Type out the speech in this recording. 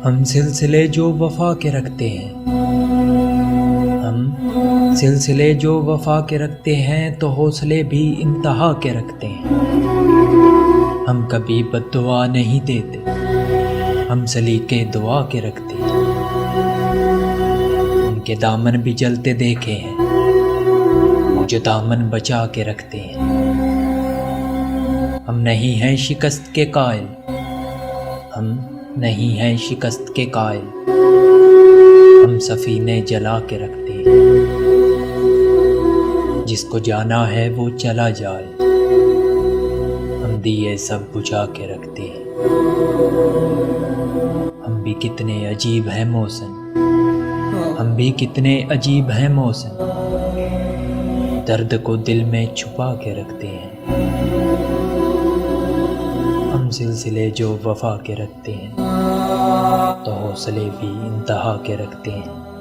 ہم سلسلے جو وفا کے رکھتے ہیں، ہم سلسلے جو وفا کے رکھتے ہیں تو حوصلے بھی انتہا کے رکھتے ہیں۔ ہم کبھی بد دعا نہیں دیتے، ہم سلیقے دعا کے رکھتے ہیں۔ ان کے دامن بھی جلتے دیکھے ہیں، وہ جو دامن بچا کے رکھتے ہیں۔ ہم نہیں ہیں شکست کے قائل، ہم نہیں ہیں شکست کے قائل، ہم سفینے جلا کے رکھتے ہیں۔ جس کو جانا ہے وہ چلا جائے، ہم دیے سب بجھا کے رکھتے ہیں۔ ہم بھی کتنے عجیب ہیں محسن، ہم بھی کتنے عجیب ہیں محسن، درد کو دل میں چھپا کے رکھتے ہیں۔ ہم سلسلے جو وفا کے رکھتے ہیں تو حوصلے بھی انتہا کے رکھتے ہیں۔